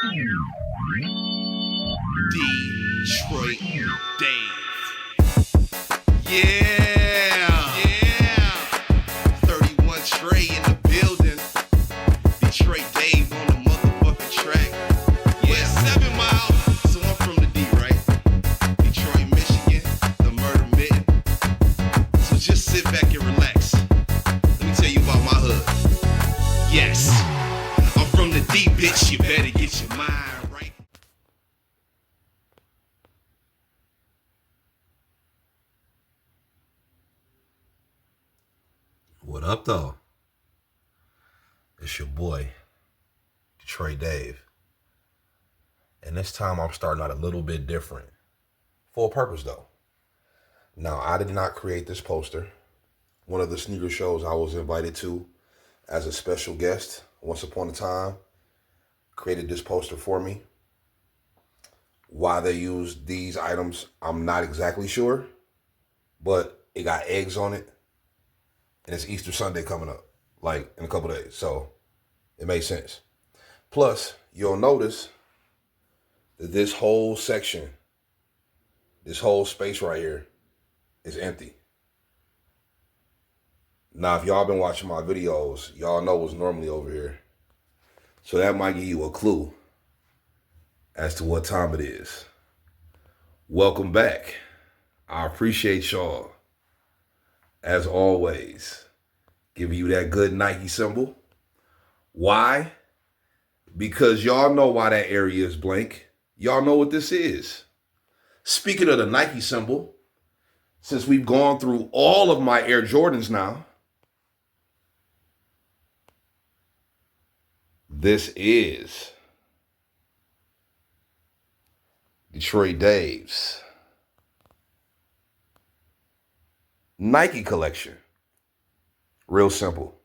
Detroit Dave. Yeah. 31 Trey in the building. Detroit Dave on the motherfucking track. Yeah, 7 Mile. So I'm from the D, right? Detroit, Michigan, the murder mitten. So just sit back and relax. Let me tell you about my hood. Yes, I'm from the D, bitch. You better get your mind right. What up, though? It's your boy, Detroit Dave. And this time I'm starting out a little bit different. For a purpose, though. Now, I did not create this poster. One of the sneaker shows I was invited to as a special guest once upon a time created this poster for me. Why they used these items, I'm not exactly sure. But it got eggs on it. And it's Easter Sunday coming up, like in a couple days. So it made sense. Plus, you'll notice that this whole section, this whole space right here is empty. Now, if y'all been watching my videos, y'all know what's normally over here. So that might give you a clue as to what time it is. Welcome back. I appreciate y'all. As always, giving you that good Nike symbol. Why? Because y'all know why that area is blank. Y'all know what this is. Speaking of the Nike symbol, since we've gone through all of my Air Jordans now, this is Detroit Dave's Nike collection. Real simple.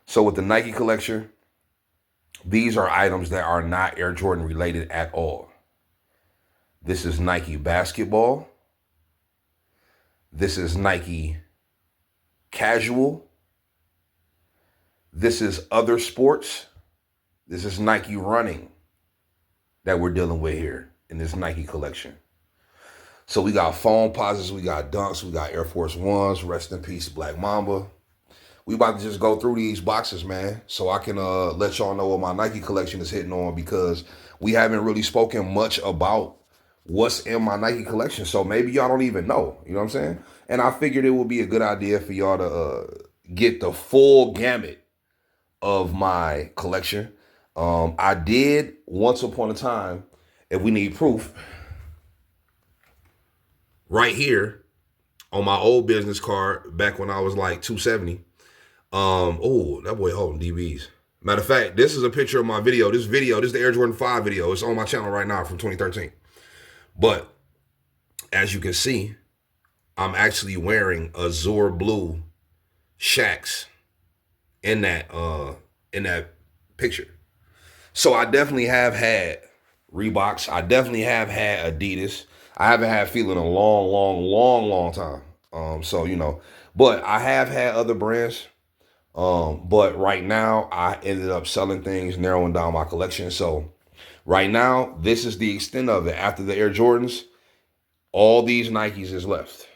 So with the Nike collection, these are items that are not Air Jordan related at all. This is Nike basketball. This is Nike casual. This is other sports. This is Nike running that we're dealing with here in this Nike collection. So we got foam posits, we got dunks, we got Air Force Ones, rest in peace, Black Mamba. We about to just go through these boxes, man, so I can let y'all know what my Nike collection is hitting on, because we haven't really spoken much about what's in my Nike collection. So maybe y'all don't even know, you know what I'm saying? And I figured it would be a good idea for y'all to get the full gamut of my collection. I did once upon a time, if we need proof, right here on my old business card back when I was like 270. Oh, that boy holding DBs. Matter of fact, this is a picture of my video. This is the Air Jordan 5 video. It's on my channel right now from 2013. But as you can see, I'm actually wearing azure blue Shaqs in that picture. So I definitely have had Reeboks. I definitely have had Adidas. I haven't had Fila in a long time. So, you know, but I have had other brands. But right now I ended up selling things, narrowing down my collection. So right now, this is the extent of it. After the Air Jordans, all these Nikes is left.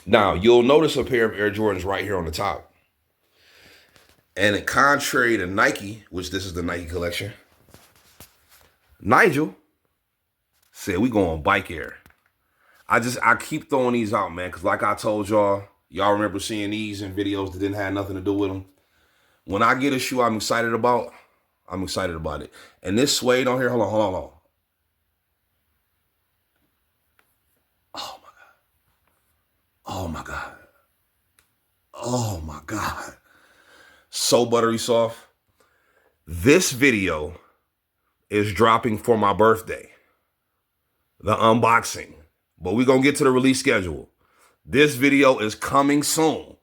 Now, you'll notice a pair of Air Jordans right here on the top. And contrary to Nike, which this is the Nike collection, Nigel said we going bike air. I keep throwing these out, man, because like I told y'all remember seeing these in videos that didn't have nothing to do with them. When I get a shoe I'm excited about it. And this suede on here, hold on. Oh my God. So buttery soft. This video is dropping for my birthday. The unboxing. But we're going to get to the release schedule. This video is coming soon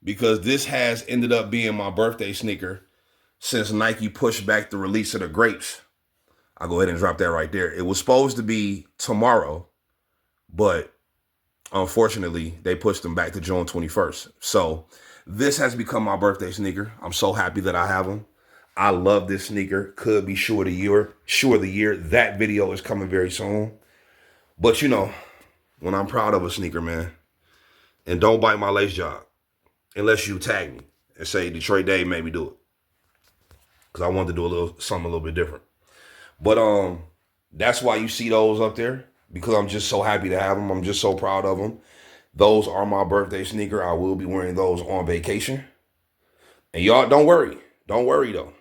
because this has ended up being my birthday sneaker since Nike pushed back the release of the grapes. I'll go ahead and drop that right there. It was supposed to be tomorrow, but unfortunately, they pushed them back to June 21st. So this has become my birthday sneaker. I'm so happy that I have them. I love this sneaker. Could be shoe of the year. Shoe of the year. That video is coming very soon. But you know, when I'm proud of a sneaker, man, and don't bite my lace job unless you tag me and say Detroit Dave made me do it, because I wanted to do something a little bit different. But that's why you see those up there, because I'm just so happy to have them. I'm just so proud of them. Those are my birthday sneaker. I will be wearing those on vacation. And y'all, don't worry. Don't worry, though.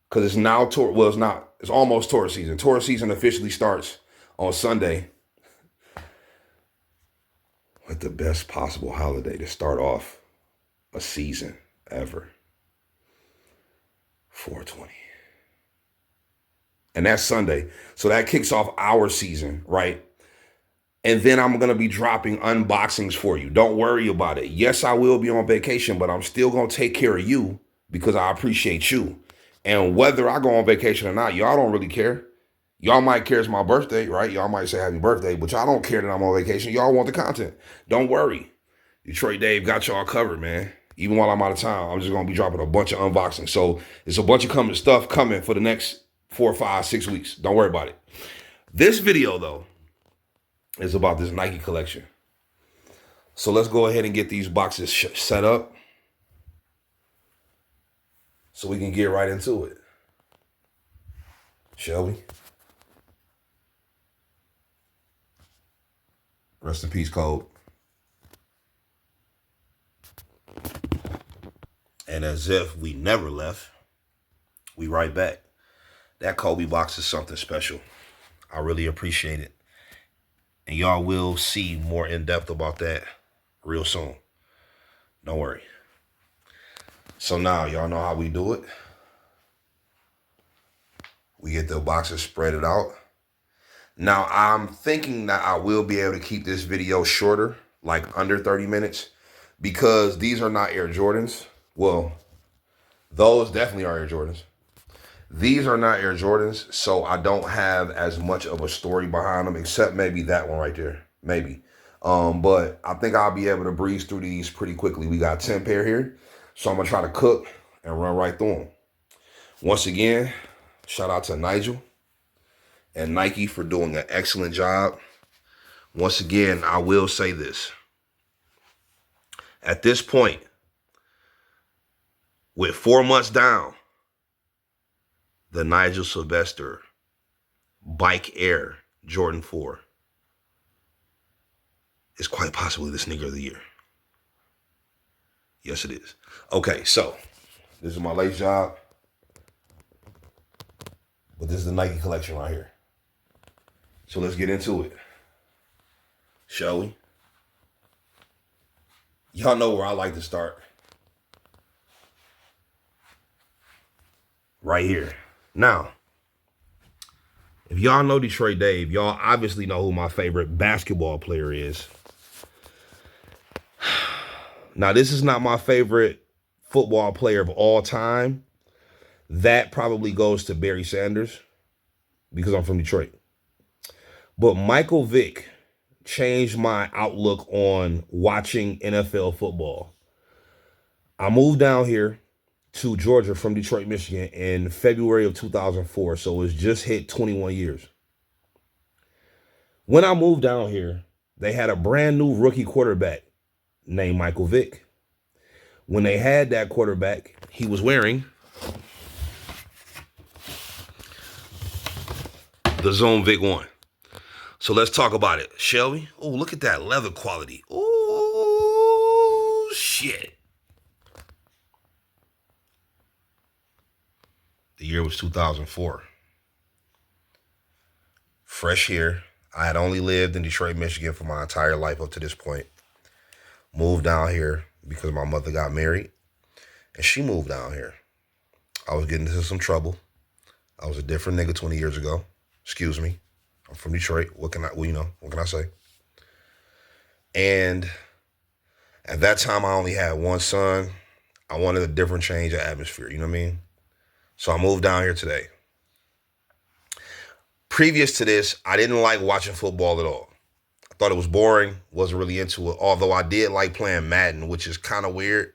Because it's now tour. Well, it's not. It's almost tourist season. Tourist season officially starts on Sunday. What the best possible holiday to start off a season ever. 420. And that's Sunday. So that kicks off our season, right? And then I'm going to be dropping unboxings for you. Don't worry about it. Yes, I will be on vacation, but I'm still going to take care of you because I appreciate you. And whether I go on vacation or not, y'all don't really care. Y'all might care it's my birthday, right? Y'all might say happy birthday, but y'all don't care that I'm on vacation. Y'all want the content. Don't worry. Detroit Dave got y'all covered, man. Even while I'm out of town, I'm just going to be dropping a bunch of unboxings. So it's a bunch of stuff coming for the next 4, 5, 6 weeks. Don't worry about it. This video, though, is about this Nike collection. So let's go ahead and get these boxes set up so we can get right into it. Shall we? Rest in peace, Code. And as if we never left, we right back. That Kobe box is something special. I really appreciate it. And y'all will see more in depth about that real soon. Don't worry. So now y'all know how we do it. We get the boxes spread it out. Now I'm thinking that I will be able to keep this video shorter, like under 30 minutes, because these are not Air Jordans. Well, those definitely are Air Jordans. These are not Air Jordans, so I don't have as much of a story behind them, except maybe that one right there, maybe. But I think I'll be able to breeze through these pretty quickly. We got 10 pair here, so I'm going to try to cook and run right through them. Once again, shout out to Nigel and Nike for doing an excellent job. Once again, I will say this. At this point, with 4 months down, the Nigel Sylvester Bike Air Jordan 4 is quite possibly the sneaker of the year. Yes, it is. Okay, so this is my lace job. But this is the Nike collection right here. So let's get into it. Shall we? Y'all know where I like to start. Right here. Now, if y'all know Detroit Dave, y'all obviously know who my favorite basketball player is. Now, this is not my favorite football player of all time. That probably goes to Barry Sanders because I'm from Detroit. But Michael Vick changed my outlook on watching NFL football. I moved down here to Georgia from Detroit, Michigan in February of 2004. So it's just hit 21 years. When I moved down here, they had a brand new rookie quarterback named Michael Vick. When they had that quarterback, he was wearing the Zone Vic 1. So let's talk about it, shall we? Oh, look at that leather quality. Oh, shit. The year was 2004. Fresh here. I had only lived in Detroit, Michigan for my entire life up to this point. Moved down here because my mother got married. And she moved down here. I was getting into some trouble. I was a different nigga 20 years ago. Excuse me. I'm from Detroit. What can I say? And at that time, I only had one son. I wanted a different change of atmosphere. You know what I mean? So I moved down here today. Previous to this, I didn't like watching football at all. I thought it was boring. Wasn't really into it. Although I did like playing Madden, which is kind of weird.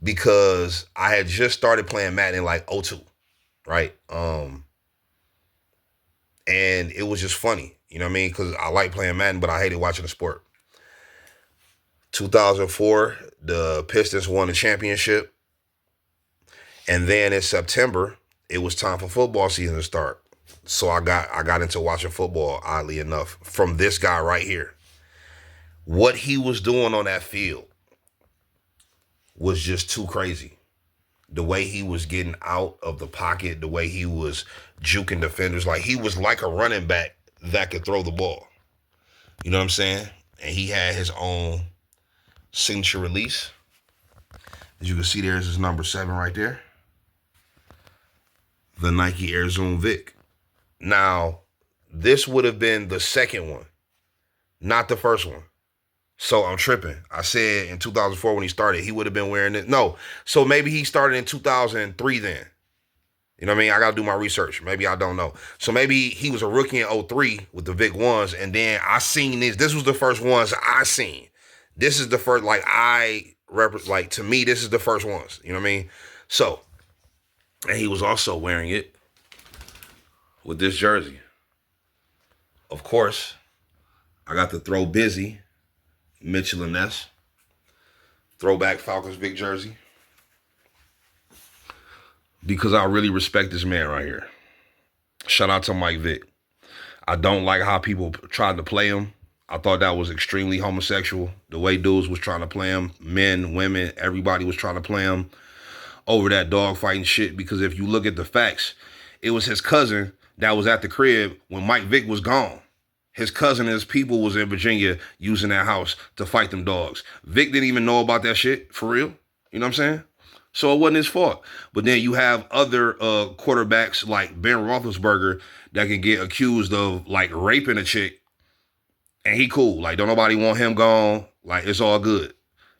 because I had just started playing Madden in like '02, right? And it was just funny, you know what I mean? Because I like playing Madden, but I hated watching the sport. 2004, the Pistons won the championship. And then in September, it was time for football season to start. So I got into watching football, oddly enough, from this guy right here. What he was doing on that field was just too crazy. The way he was getting out of the pocket, the way he was juking defenders, like he was like a running back that could throw the ball. You know what I'm saying? And he had his own signature release. As you can see, there's his number 7 right there. The Nike Air Zoom Vic. Now, this would have been the second one, not the first one. So I'm tripping. I said in 2004 when he started, he would have been wearing it. No. So maybe he started in 2003 then. You know what I mean? I got to do my research. Maybe I don't know. So maybe he was a rookie in '03 with the Vic ones. And then I seen this. This was the first ones I seen. This is the first, to me, this is the first ones. You know what I mean? So, and he was also wearing it with this jersey. Of course, I got the Throw Busy Mitchell and Ness throwback Falcons Vic jersey, because I really respect this man right here. Shout out to Mike Vick. I don't like how people tried to play him. I thought that was extremely homosexual. The way dudes was trying to play him, men, women, everybody was trying to play him over that dogfighting shit. Because if you look at the facts, it was his cousin that was at the crib when Mike Vick was gone. His cousin and his people was in Virginia using that house to fight them dogs. Vic didn't even know about that shit, for real. You know what I'm saying? So it wasn't his fault. But then you have other quarterbacks like Ben Roethlisberger that can get accused of like raping a chick, and he cool. Like, don't nobody want him gone. Like, it's all good.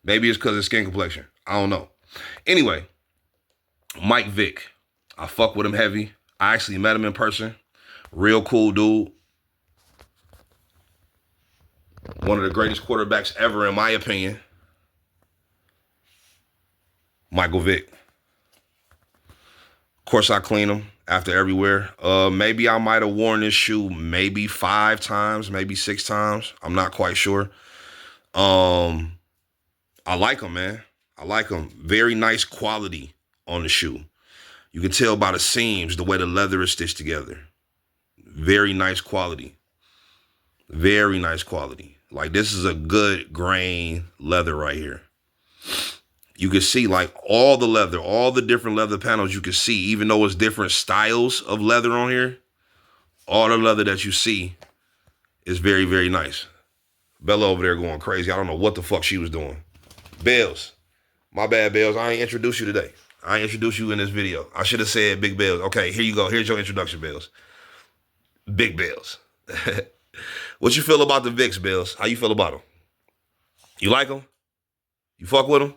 Maybe it's because of skin complexion. I don't know. Anyway, Mike Vick. I fuck with him heavy. I actually met him in person. Real cool dude. One of the greatest quarterbacks ever, in my opinion. Michael Vick. Of course, I clean them after everywhere. Maybe I might have worn this shoe maybe 5 times, maybe 6 times. I'm not quite sure. I like them, man. I like them. Very nice quality on the shoe. You can tell by the seams, the way the leather is stitched together. Very nice quality. Very nice quality. Like, this is a good grain leather right here. You can see like all the leather, all the different leather panels you can see, even though it's different styles of leather on here, all the leather that you see is very, very nice. Bella over there going crazy. I don't know what the fuck she was doing. Bells. My bad, Bells. I ain't introduced you today. I ain't introduced you in this video. I should have said Big Bells. Okay, here you go. Here's your introduction, Bells. Big Bells. What you feel about the Vicks, Bells? How you feel about them? You like them? You fuck with them?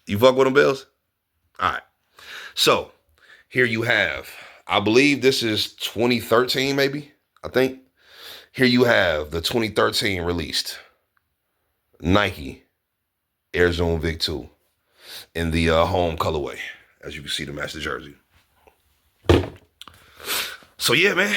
You fuck with them, Bells? All right. So, here you have, I believe this is 2013, maybe, I think. Here you have the 2013 released Nike Air Zoom Vic 2 in the home colorway, as you can see to match the jersey. So, yeah, man.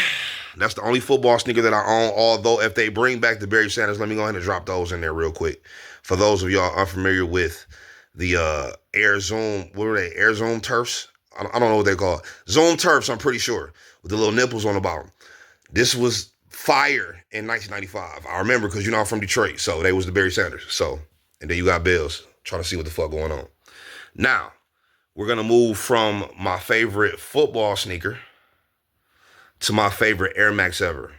That's the only football sneaker that I own, although if they bring back the Barry Sanders, let me go ahead and drop those in there real quick. For those of y'all unfamiliar with the Air Zoom, what were they? Air Zoom Turfs? I don't know what they call it. Zoom Turfs, I'm pretty sure, with the little nipples on the bottom. This was fire in 1995. I remember because, you know, I'm from Detroit, so they was the Barry Sanders. So, and then you got Bills trying to see what the fuck going on. Now, we're going to move from my favorite football sneaker to my favorite Air Max ever.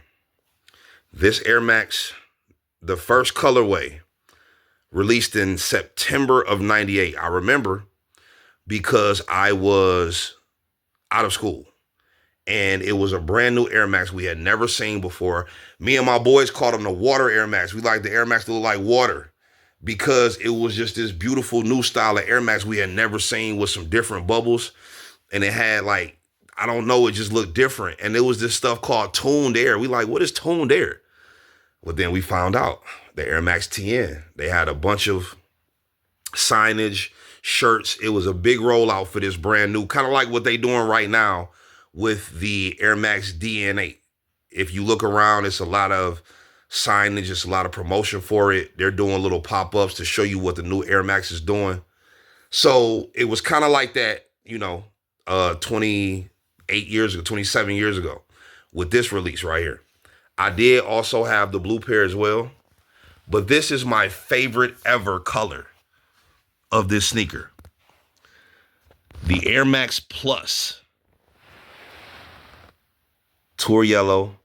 This Air Max, the first colorway, released in September of 98. I remember because I was out of school and it was a brand new Air Max we had never seen before. Me and my boys called them the water Air Max. We like the Air Max to look like water because it was just this beautiful new style of Air Max we had never seen with some different bubbles. And it had like, I don't know, it just looked different. And there was this stuff called toned air. We like, what is toned air? Well, then we found out the Air Max TN. They had a bunch of signage, shirts. It was a big rollout for this brand new, kind of like what they doing right now with the Air Max DN8. If you look around, it's a lot of signage, it's a lot of promotion for it. They're doing little pop-ups to show you what the new Air Max is doing. So it was kind of like that, 28 years ago, 27 years ago with this release right here. I did also have the blue pair as well, but this is my favorite ever color of this sneaker. The Air Max Plus. Tour yellow.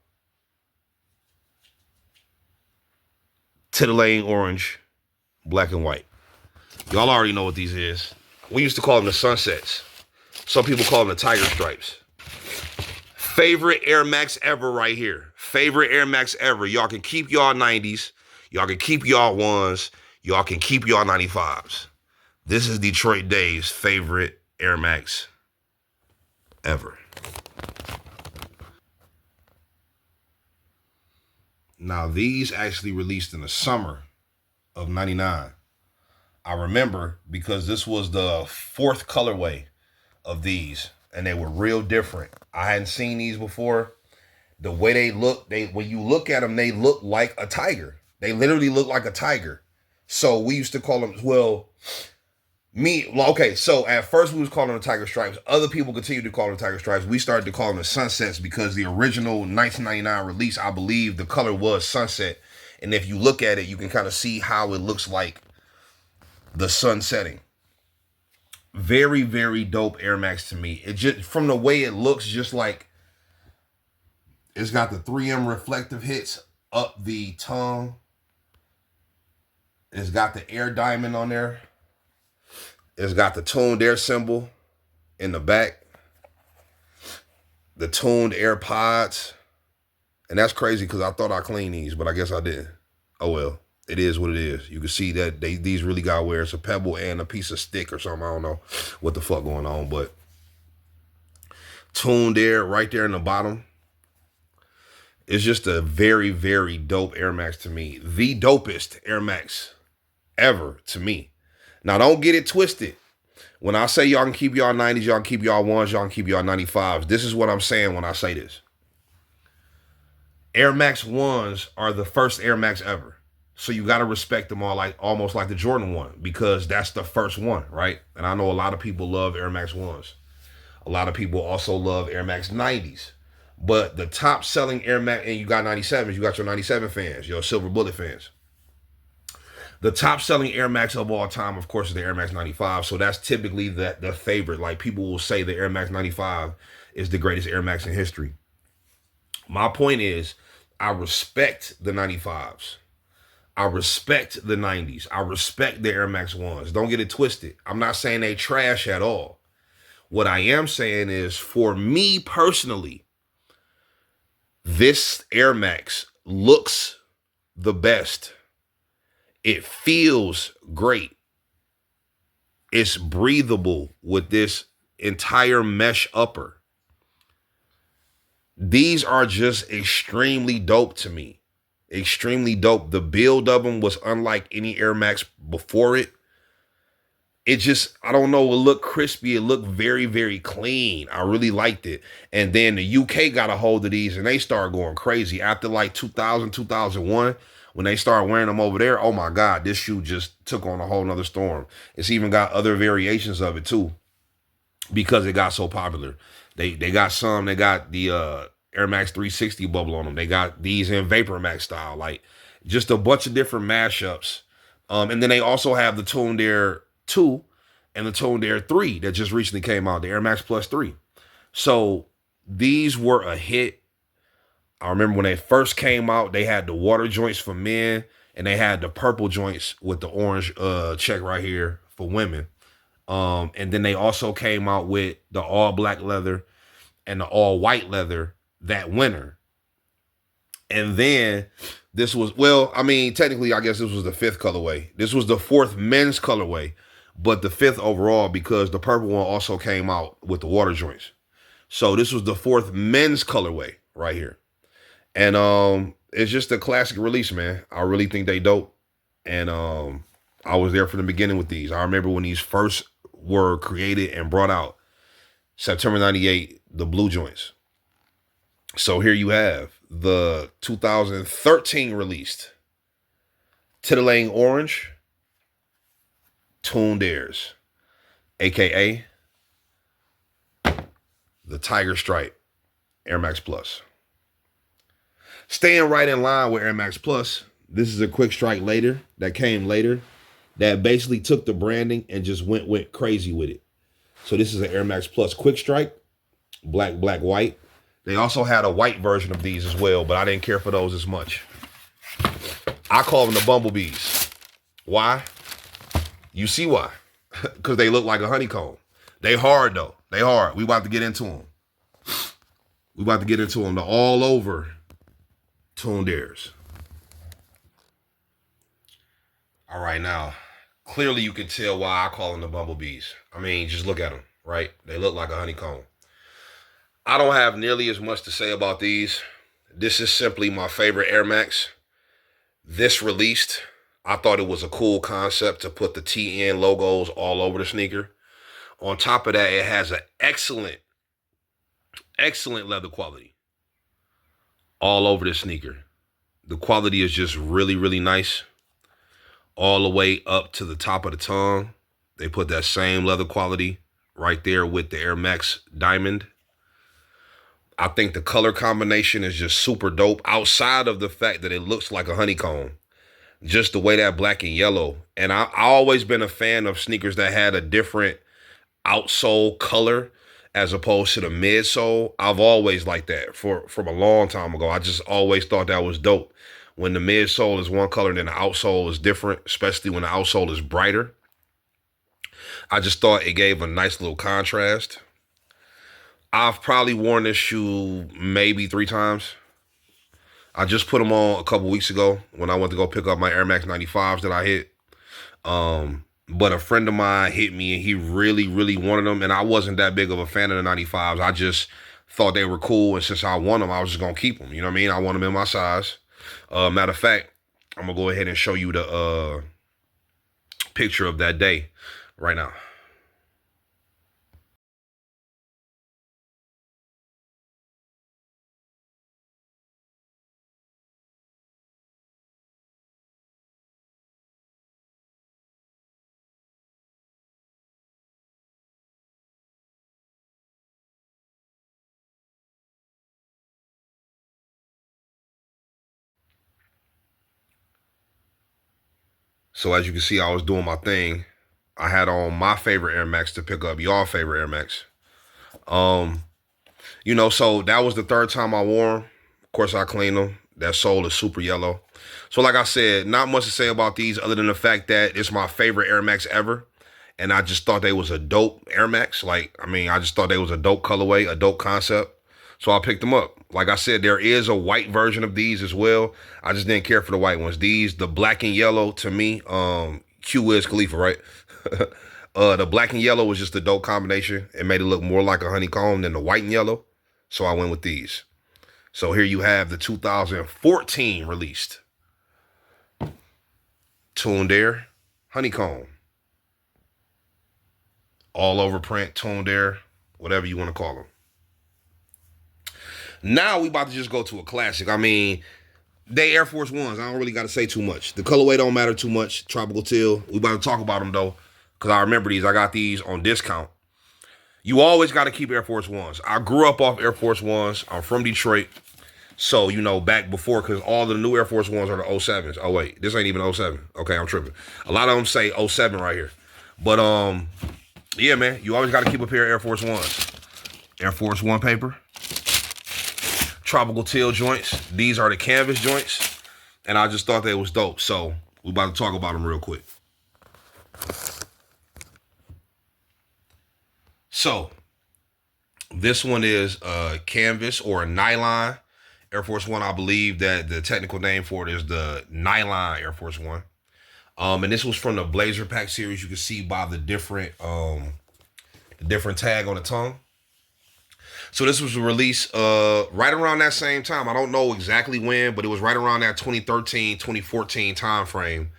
Titillating orange. Black and white. Y'all already know what these is. We used to call them the sunsets. Some people call them the tiger stripes. Favorite Air Max ever right here. Favorite Air Max ever. Y'all can keep y'all 90s. Y'all can keep y'all 1s. Y'all can keep y'all 95s. This is Detroit Dave's favorite Air Max ever. Now, these actually released in the summer of 99. I remember because this was the 4th colorway of these, and they were real different. I hadn't seen these before. The way they look, when you look at them, they look like a tiger. They literally look like a tiger. So we used to call them, so at first we was calling them tiger stripes. Other people continued to call them tiger stripes. We started to call them the sunsets because the original 1999 release, I believe the color was sunset. And if you look at it, you can kind of see how it looks like the sun setting. Very, very dope Air Max to me. It just, from the way it looks, just like it's got the 3M reflective hits up the tongue. It's got the air diamond on there. It's got the tuned air symbol in the back. The tuned air pods. And that's crazy because I thought I cleaned these, but I guess I didn't. Oh well, it is what it is. You can see that these really got wear. It's a pebble and a piece of stick or something. I don't know what the fuck going on, but tuned air right there in the bottom. It's just a very, very dope Air Max to me. The dopest Air Max ever to me. Now, don't get it twisted. When I say y'all can keep y'all 90s, y'all can keep y'all 1s, y'all can keep y'all 95s. This is what I'm saying when I say this. Air Max 1s are the first Air Max ever. So you got to respect them all, like almost like the Jordan 1, because that's the first one, right? And I know a lot of people love Air Max 1s. A lot of people also love Air Max 90s. But the top selling Air Max, and you got 97s, you got your 97 fans, your Silver Bullet fans. The top selling Air Max of all time, of course, is the Air Max 95. So that's typically the favorite. Like people will say the Air Max 95 is the greatest Air Max in history. My point is, I respect the 95s. I respect the 90s. I respect the Air Max 1s. Don't get it twisted. I'm not saying they trash at all. What I am saying is, for me personally, this Air Max looks the best. It feels great. It's breathable with this entire mesh upper. These are just extremely dope to me. Extremely dope. The build of them was unlike any Air Max before it. It just, I don't know, it looked crispy. It looked very, very clean. I really liked it. And then the UK got a hold of these and they started going crazy. After like 2000, 2001, when they started wearing them over there, oh my God, this shoe just took on a whole nother storm. It's even got other variations of it too, because it got so popular. They got some, they got the Air Max 360 bubble on them. They got these in Vapor Max style, like just a bunch of different mashups. And then they also have the Tuned Air 2 and the Tuned Air 3 that just recently came out, the Air Max Plus 3. So these were a hit. I remember when they first came out, they had the water joints for men and they had the purple joints with the orange check right here for women. And then they also came out with the all black leather and the all white leather that winter. And then this was, well, I mean, technically, I guess this was the 5th colorway. This was the 4th men's colorway, but the 5th overall, because the purple one also came out with the water joints. So this was the 4th men's colorway right here. And it's just a classic release, man. I really think they dope. And I was there from the beginning with these. I remember when these first were created and brought out, September 98, the blue joints. So here you have the 2013 released Titillating Orange Tuned Airs, aka the Tiger Stripe Air Max Plus. Staying right in line with Air Max Plus, this is a quick strike later that came later that basically took the branding and just went crazy with it. So this is an Air Max Plus quick strike, black, white. They also had a white version of these as well, but I didn't care for those as much. I call them the bumblebees. Why? You see why? Because they look like a honeycomb. They hard though. They hard. We about to get into them. The all over tuned airs. All right, now, clearly you can tell why I call them the bumblebees. I mean, just look at them, right? They look like a honeycomb. I don't have nearly as much to say about these. This is simply my favorite Air Max. This released, I thought it was a cool concept to put the TN logos all over the sneaker. On top of that, it has an excellent leather quality all over the sneaker. The quality is just really, really nice. All the way up to the top of the tongue. They put that same leather quality right there with the Air Max Diamond. I think the color combination is just super dope outside of the fact that it looks like a honeycomb. Just the way that black and yellow. And I always been a fan of sneakers that had a different outsole color as opposed to the midsole. I've always liked that from a long time ago. I just always thought that was dope. When the midsole is one color and then the outsole is different, especially when the outsole is brighter. I just thought it gave a nice little contrast. I've probably worn this shoe maybe 3 times. I just put them on a couple weeks ago when I went to go pick up my Air Max 95s that I hit. But a friend of mine hit me and he really, really wanted them. And I wasn't that big of a fan of the 95s. I just thought they were cool. And since I won them, I was just going to keep them. You know what I mean? I want them in my size. Matter of fact, I'm going to go ahead and show you the picture of that day right now. So as you can see, I was doing my thing. I had on my favorite Air Max to pick up y'all favorite Air Max. So that was the 3rd time I wore them. Of course, I cleaned them. That sole is super yellow. So like I said, not much to say about these other than the fact that it's my favorite Air Max ever. And I just thought they was a dope Air Max. I just thought they was a dope colorway, a dope concept. So I picked them up. Like I said, there is a white version of these as well. I just didn't care for the white ones. These, the black and yellow, to me, Q is Khalifa, right? The black and yellow was just a dope combination. It made it look more like a honeycomb than the white and yellow. So I went with these. So here you have the 2014 released Tuned Air Honeycomb. All over print, Tuned Air, whatever you want to call them. Now we about to just go to a classic. I mean, they Air Force Ones. I don't really got to say too much. The colorway don't matter too much. Tropical teal. We about to talk about them though, because I remember these. I got these on discount. You always got to keep Air Force Ones. I grew up off Air Force Ones. I'm from Detroit. So, back before, because all the new Air Force Ones are the 07s. Oh, wait. This ain't even 07. Okay, I'm tripping. A lot of them say 07 right here. But, yeah, man. You always got to keep a pair of Air Force Ones. Air Force One paper. Tropical teal joints. These are the canvas joints. And I just thought they was dope. So, we about to talk about them real quick. So, this one is canvas or a nylon Air Force One. I believe that the technical name for it is the nylon Air Force One. And this was from the Blazer Pack series. You can see by the different tag on the tongue. So this was released right around that same time. I don't know exactly when, but it was right around that 2013, 2014 time frame.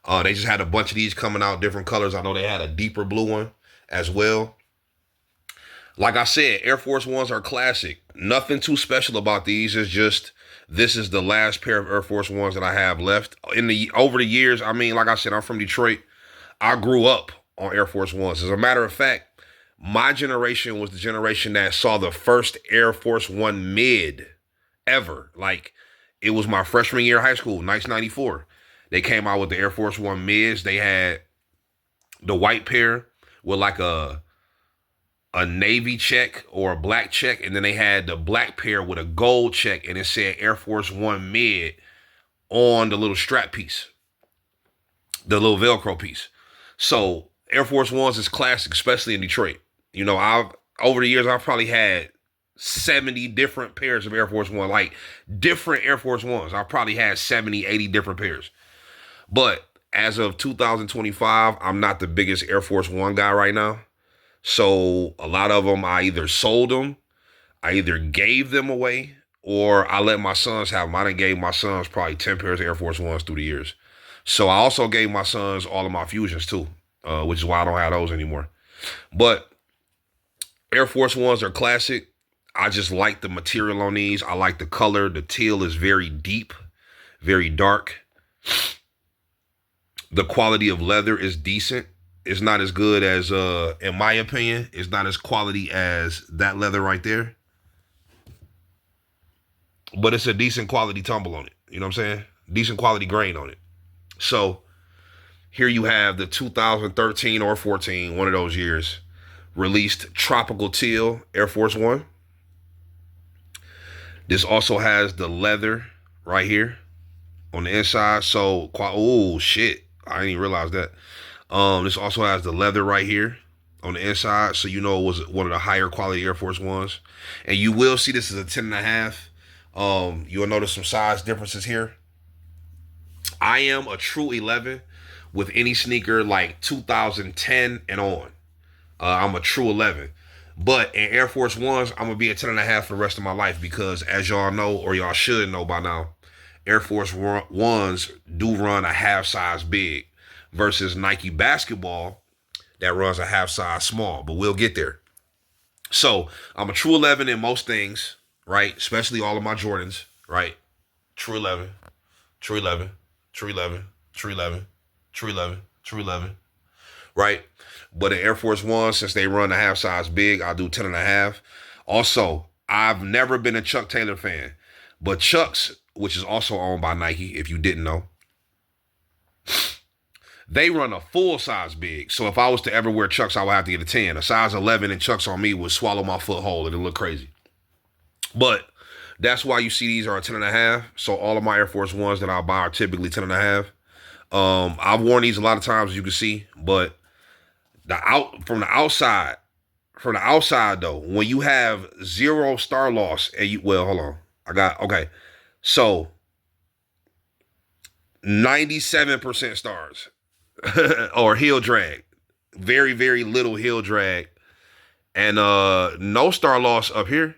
They just had a bunch of these coming out, different colors. I know they had a deeper blue one as well. Like I said, Air Force Ones are classic. Nothing too special about these. It's just this is the last pair of Air Force Ones that I have left. Over the years, I mean, like I said, I'm from Detroit. I grew up on Air Force Ones. As a matter of fact, my generation was the generation that saw the first Air Force One mid ever. Like, it was my freshman year of high school, 1994. They came out with the Air Force One mids. They had the white pair with like a navy check or a black check, and then they had the black pair with a gold check, and it said Air Force One mid on the little strap piece, the little Velcro piece. So Air Force Ones is classic, especially in Detroit. You know, over the years, I've probably had 70 different pairs of Air Force One, like different Air Force Ones. I've probably had 70, 80 different pairs. But as of 2025, I'm not the biggest Air Force One guy right now. So a lot of them, I either sold them, I either gave them away, or I let my sons have them. I done gave my sons probably 10 pairs of Air Force Ones through the years. So I also gave my sons all of my Fusions too, which is why I don't have those anymore. But Air Force Ones are classic. I just like the material on these. I like the color. The teal is very deep, very dark. The quality of leather is decent. It's not as good as, in my opinion, it's not as quality as that leather right there. But it's a decent quality tumble on it. You know what I'm saying? Decent quality grain on it. So here you have the 2013 or 14, one of those years, released Tropical Teal Air Force One. This also has the leather right here on the inside. So, oh shit, I didn't even realize that. This also has the leather right here on the inside, so you know it was one of the higher quality Air Force Ones. And you will see this is a 10.5. You'll notice some size differences here. I am a true 11 with any sneaker like 2010 and on. I'm a true 11. But in Air Force Ones, I'm going to be a 10.5 for the rest of my life because, as y'all know, or y'all should know by now, Air Force Ones do run a half size big versus Nike basketball that runs a half size small. But we'll get there. So I'm a true 11 in most things, right? Especially all of my Jordans, right? True 11, true 11, true 11, true 11, true 11, true 11, right? But in Air Force One, since they run a half size big, I'll do 10.5. Also, I've never been a Chuck Taylor fan, but Chuck's, which is also owned by Nike, if you didn't know, they run a full size big. So if I was to ever wear Chucks, I would have to get a 10. A size 11 and Chucks on me would swallow my foot whole. It'd look crazy. But that's why you see these are a 10.5. So all of my Air Force Ones that I buy are typically 10.5. I've worn these a lot of times, as you can see, but from the outside though, when you have 0 star loss and hold on. Okay. So 97% stars or heel drag. Very, very little heel drag. And no star loss up here.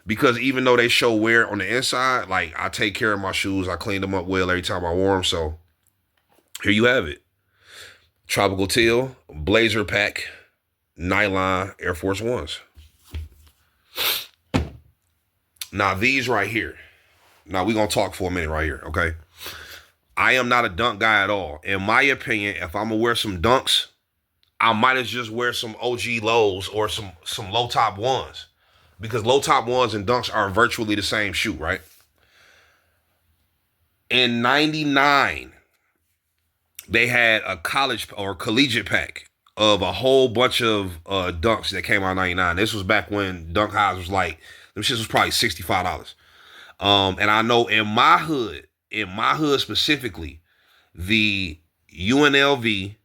Because even though they show wear on the inside, like I take care of my shoes. I clean them up well every time I wear them. So here you have it. Tropical Teal, Blazer Pack, Nylon Air Force Ones. Now these right here. Now we're going to talk for a minute right here, okay? I am not a dunk guy at all. In my opinion, if I'm going to wear some dunks, I might as just wear some OG lows or some low top ones. Because low top ones and dunks are virtually the same shoe, right? In 99, they had a college or collegiate pack of a whole bunch of dunks that came out in 99. This was back when dunk highs was like, them shits was probably $65. And I know in my hood specifically, the UNLV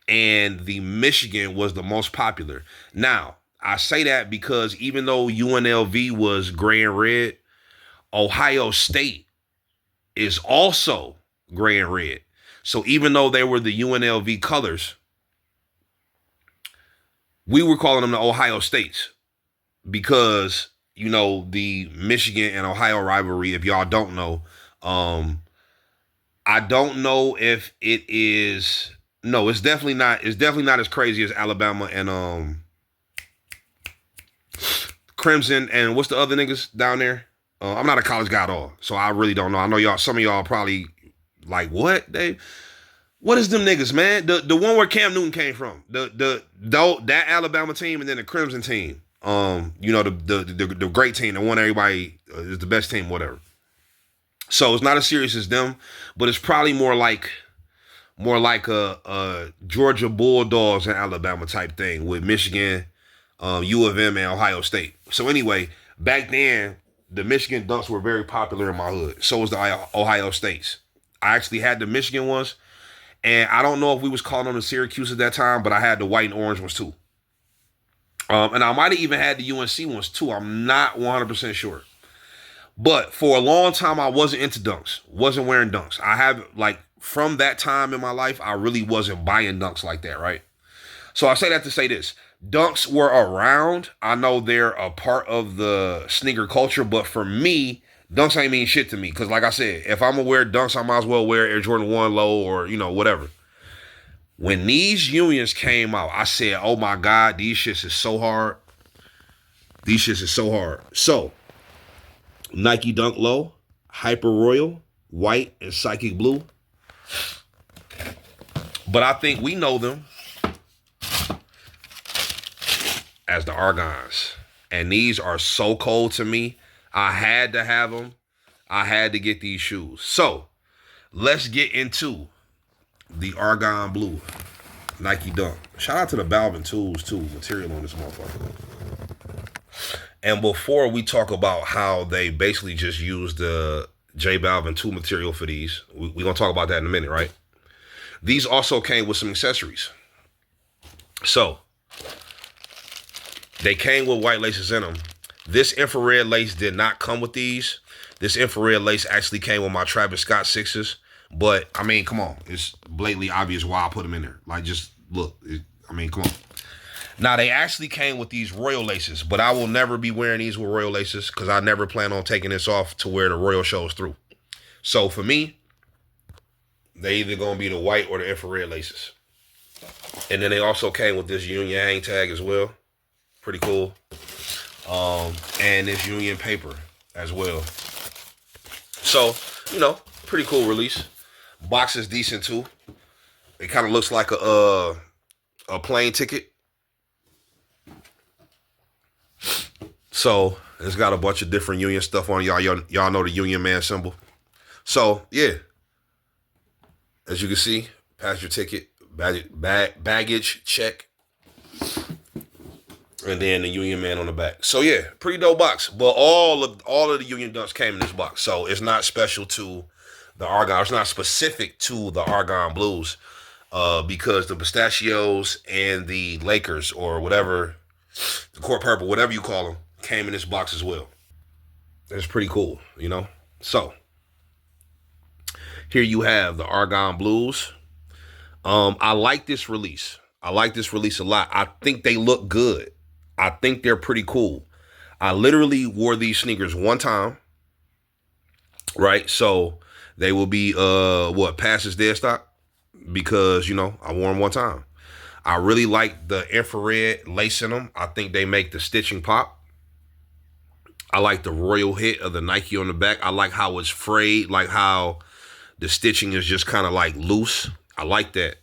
and the Michigan was the most popular. Now, I say that because even though UNLV was gray and red, Ohio State is also gray and red. So even though they were the UNLV colors, we were calling them the Ohio States because, you know, the Michigan and Ohio rivalry, if y'all don't know, I don't know if it is. No, it's definitely not. It's definitely not as crazy as Alabama and Crimson and what's the other niggas down there? I'm not a college guy at all, so I really don't know. I know y'all. Some of y'all probably like what they. What is them niggas, man? The one where Cam Newton came from. That Alabama team and then the Crimson team. You know the great team, the one everybody is the best team, whatever. So it's not as serious as them, but it's probably more like a Georgia Bulldogs and Alabama type thing with Michigan, U of M, and Ohio State. So anyway, back then the Michigan dunks were very popular in my hood. So was the Ohio States. I actually had the Michigan ones, and I don't know if we was calling them the Syracuse at that time, but I had the white and orange ones too. And I might have even had the UNC ones too. I'm not 100% sure. But for a long time, I wasn't into dunks. Wasn't wearing dunks. I have, like, from that time in my life, I really wasn't buying dunks like that, right? So I say that to say this. Dunks were around. I know they're a part of the sneaker culture, but for me, dunks ain't mean shit to me. Because like I said, if I'm going to wear dunks, I might as well wear Air Jordan 1 low or, you know, whatever. When these unions came out, I said, oh my God, these shits is so hard. These shits is so hard. So, Nike Dunk Low, Hyper Royal, White, and Psychic Blue. But I think we know them as the Argons. And these are so cold to me. I had to have them. I had to get these shoes. So, let's get into the Argon Blue Nike Dunk. Shout out to the Balvin Tools too. Material on this motherfucker. And before we talk about how they basically just used the J Balvin 2 material for these, we're going to talk about that in a minute, right? These also came with some accessories. So, they came with white laces in them. This infrared lace did not come with these. This infrared lace actually came with my Travis Scott 6s. But, I mean, come on. It's blatantly obvious why I put them in there. Like, just look. I mean, come on. Now, they actually came with these Royal laces, but I will never be wearing these with Royal laces because I never plan on taking this off to wear the Royal shows through. So, for me, they either going to be the white or the infrared laces. And then they also came with this Union hang tag as well. Pretty cool. And this Union paper as well. So, you know, pretty cool release. Box is decent too. It kind of looks like a plane ticket. So it's got a bunch of different Union stuff on y'all. Y'all know the Union Man symbol. So yeah, as you can see, pass your ticket, baggage check, and then the Union Man on the back. So yeah, pretty dope box. But all of the Union dunks came in this box. So it's not special to the Argon. It's not specific to the Argon Blues because the pistachios and the Lakers or whatever, the court purple, whatever you call them, came in this box as well. It's pretty cool, you know? So here you have the Argon Blues. I like this release. I like this release a lot. I think they look good. I think they're pretty cool. I literally wore these sneakers one time, right? So they will be, past as dead stock because, you know, I wore them one time. I really like the infrared lace in them. I think they make the stitching pop. I like the royal hit of the Nike on the back. I like how it's frayed, like how the stitching is just kind of like loose. I like that.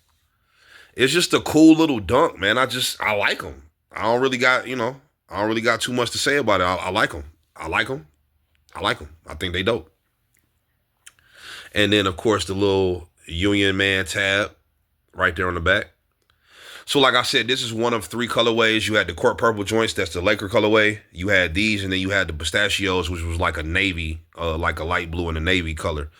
It's just a cool little dunk, man. I like them. I don't really got too much to say about it. I like them. I like them. I like them. I think they dope. And then, of course, the little Union Man tab right there on the back. So, like I said, this is one of 3 colorways. You had the court purple joints. That's the Laker colorway. You had these, and then you had the pistachios, which was like a navy, like a light blue and a navy color.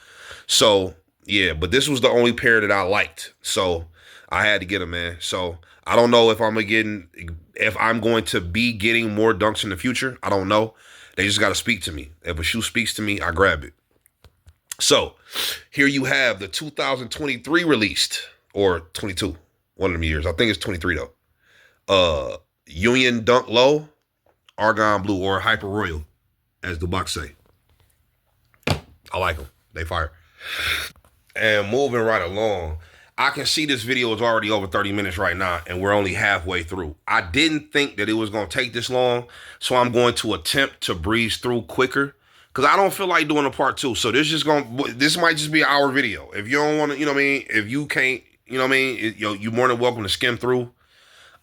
So, yeah, but this was the only pair that I liked. So, I had to get them, man. So, I don't know if I'm going to be getting more dunks in the future. I don't know. They just got to speak to me. If a shoe speaks to me, I grab it. So, here you have the 2023 released, or 22, one of them years. I think it's 23 though. Union Dunk Low, Argon Blue, or Hyper Royal, as the box say. I like them. They fire. And moving right along, I can see this video is already over 30 minutes right now, and we're only halfway through. I didn't think that it was going to take this long, so I'm going to attempt to breeze through quicker because I don't feel like doing a part two. So this might just be an hour video. If you don't want to, you know what I mean? If you can't, you know what I mean? You're more than welcome to skim through,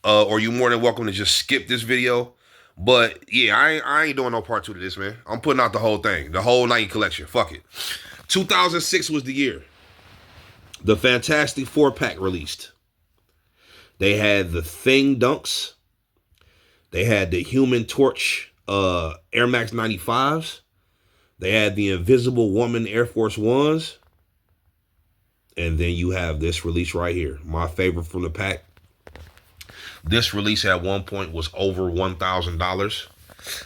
or you're more than welcome to just skip this video. But yeah, I ain't doing no part two to this, man. I'm putting out the whole thing, the whole Nike collection. Fuck it. 2006 was the year. The Fantastic 4-pack released. They had the Thing Dunks. They had the Human Torch Air Max 95s. They had the Invisible Woman Air Force Ones. And then you have this release right here. My favorite from the pack. This release at one point was over $1,000.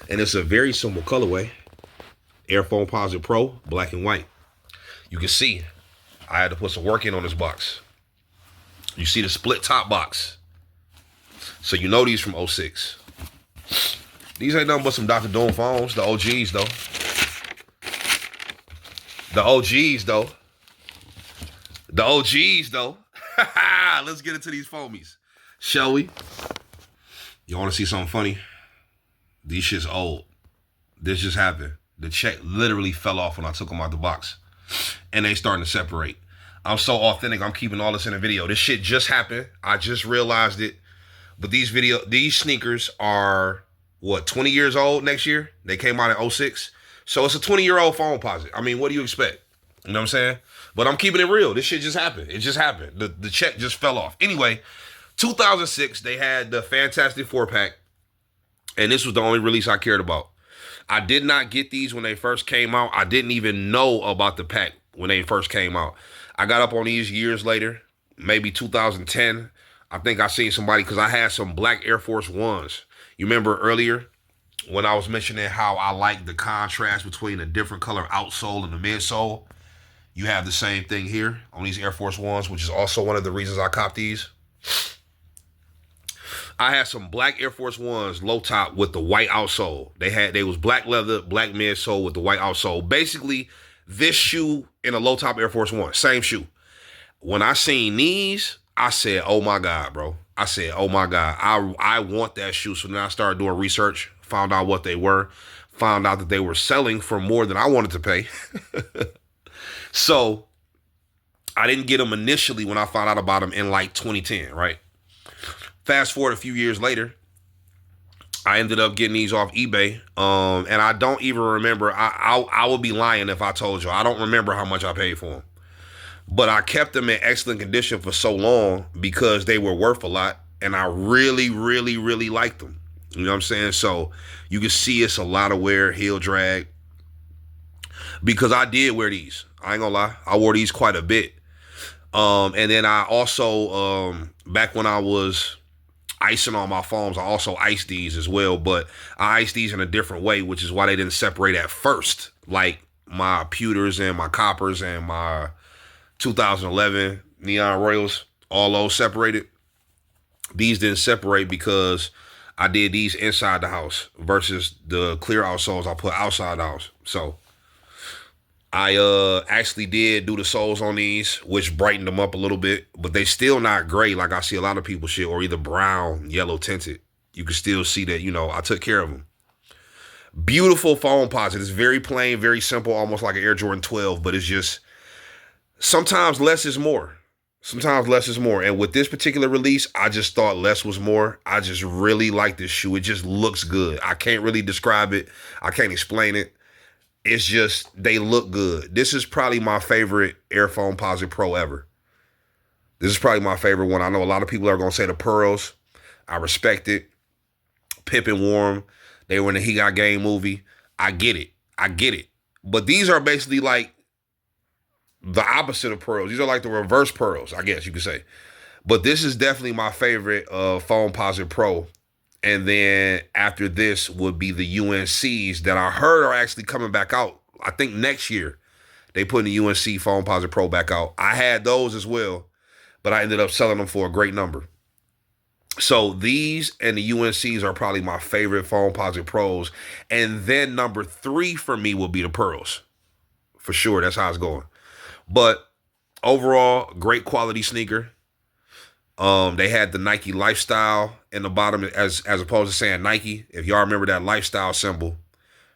And it's a very simple colorway. Air Foamposite Pro, black and white. You can see I had to put some work in on this box. You see the split top box. So you know these from 06. These ain't nothing but some Dr. Doom phones. The OGs, though. The OGs, though. The OGs, though. Let's get into these foamies. Shall we? You want to see something funny? These shit's old. This just happened. The check literally fell off when I took them out the box. And they starting to separate. I'm so authentic. I'm keeping all this in a video. This shit just happened. I just realized it. But these sneakers are, what, 20 years old next year? They came out in 06. So it's a 20-year-old Foamposite. I mean, what do you expect? You know what I'm saying? But I'm keeping it real. This shit just happened. It just happened. The check just fell off. Anyway, 2006, they had the Fantastic 4-pack. And this was the only release I cared about. I did not get these when they first came out. I didn't even know about the pack when they first came out. I got up on these years later, maybe 2010. I think I seen somebody, because I had some black Air Force Ones. You remember earlier when I was mentioning how I like the contrast between a different color outsole and the midsole? You have the same thing here on these Air Force Ones, which is also one of the reasons I copped these. I had some black Air Force Ones, low top with the white outsole. They was black leather, black midsole with the white outsole. Basically, this shoe in a low top Air Force One, same shoe. When I seen these, I said, oh my God, bro. I said, oh my God, I want that shoe. So then I started doing research, found out what they were, found out that they were selling for more than I wanted to pay. So I didn't get them initially when I found out about them in like 2010, right? Fast forward a few years later, I ended up getting these off eBay. And I don't even remember. I would be lying if I told you. I don't remember how much I paid for them. But I kept them in excellent condition for so long because they were worth a lot. And I really, really, really liked them. You know what I'm saying? So you can see it's a lot of wear, heel drag. Because I did wear these. I ain't gonna lie. I wore these quite a bit. And then I also, back when I was icing on my foams, I also iced these as well. But I iced these in a different way, which is why they didn't separate at first. Like my pewters and my coppers and my 2011 Neon Royals, all those separated. These didn't separate because I did these inside the house versus the clear outsoles I put outside the house. So I actually did do the soles on these, which brightened them up a little bit, but they still not gray like I see a lot of people shit, or either brown, yellow tinted. You can still see that, you know, I took care of them. Beautiful Foamposite. It's very plain, very simple, almost like an Air Jordan 12, but it's just, sometimes less is more. Sometimes less is more. And with this particular release, I just thought less was more. I just really like this shoe. It just looks good. I can't really describe it. I can't explain it. It's just, they look good. This is probably my favorite Air Foamposite Pro ever. This is probably my favorite one. I know a lot of people are going to say the Pearls. I respect it. Pippen wore them. They were in the He Got Game movie. I get it. I get it. But these are basically like the opposite of Pearls. These are like the reverse Pearls, I guess you could say. But this is definitely my favorite Foamposite Pro. And then after this would be the UNCs that I heard are actually coming back out. I think next year they put the UNC Foamposite Pro back out. I had those as well, but I ended up selling them for a great number. So these and the UNCs are probably my favorite Foamposite Pros. And then number 3 for me will be the Pearls. For sure, that's how it's going. But Overall, great quality sneaker. They had the Nike lifestyle in the bottom as opposed to saying Nike. If y'all remember that lifestyle symbol,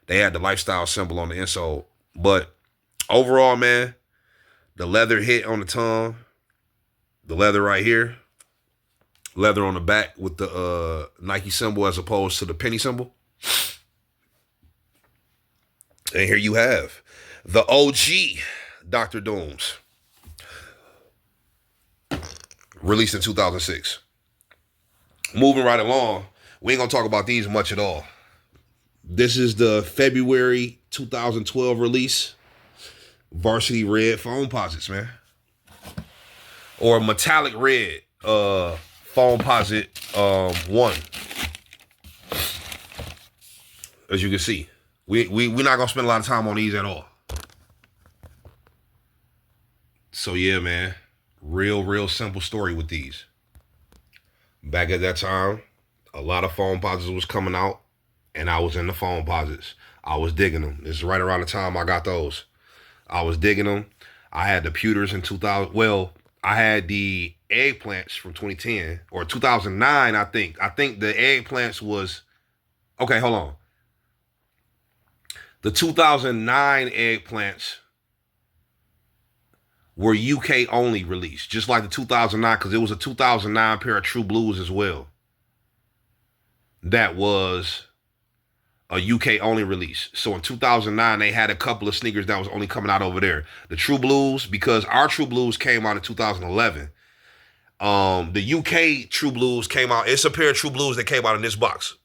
they had the lifestyle symbol on the insole. But overall, man, the leather hit on the tongue, the leather right here, leather on the back with the Nike symbol as opposed to the penny symbol. And here you have the OG Dr. Dooms, released in 2006. Moving right along, we ain't gonna talk about these much at all. This is the February 2012 release, Varsity Red Foamposite, man. Or metallic red Foamposite 1. As you can see. We're not gonna spend a lot of time on these at all. So yeah, man. Real simple story with these. Back at that time, a lot of Foamposites was coming out, and I was in the Foamposites. I was digging them. This is right around the time I got those. I was digging them. I had the pewters in 2000. Well, I had the eggplants from 2010 or 2009, I think. I think the eggplants was, okay, hold on. The 2009 eggplants were UK only released, just like the 2009, because it was a 2009 pair of True Blues as well. That was a UK only release. So in 2009, they had a couple of sneakers that was only coming out over there. The True Blues, because our True Blues came out in 2011. The UK True Blues came out. It's a pair of True Blues that came out in this box.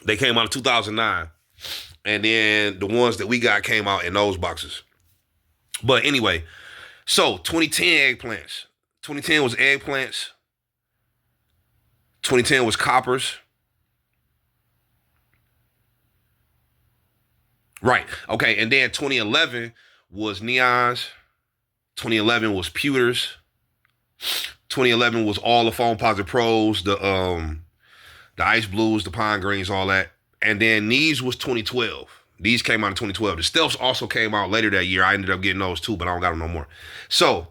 They came out in 2009. And then the ones that we got came out in those boxes. But anyway, so 2010 eggplants. 2010 was eggplants. 2010 was coppers. Right. Okay. And then 2011 was neons. 2011 was pewters. 2011 was all the Foamposite Pros, the ice blues, the pine greens, all that. And then these was 2012. These came out in 2012. The Stealths also came out later that year. I ended up getting those too, but I don't got them no more. So,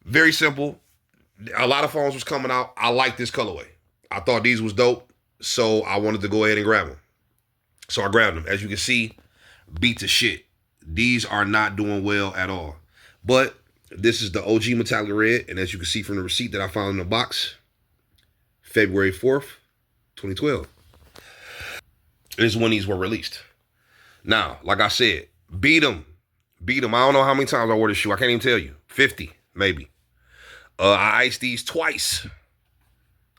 very simple. A lot of phones was coming out. I like this colorway. I thought these was dope, so I wanted to go ahead and grab them. So I grabbed them. As you can see, beat to shit. These are not doing well at all. But this is the OG metallic red, and as you can see from the receipt that I found in the box, February 4th, 2012. Is when these were released. Now, like I said, beat them. Beat them. I don't know how many times I wore this shoe. I can't even tell you. 50, maybe. I iced these twice.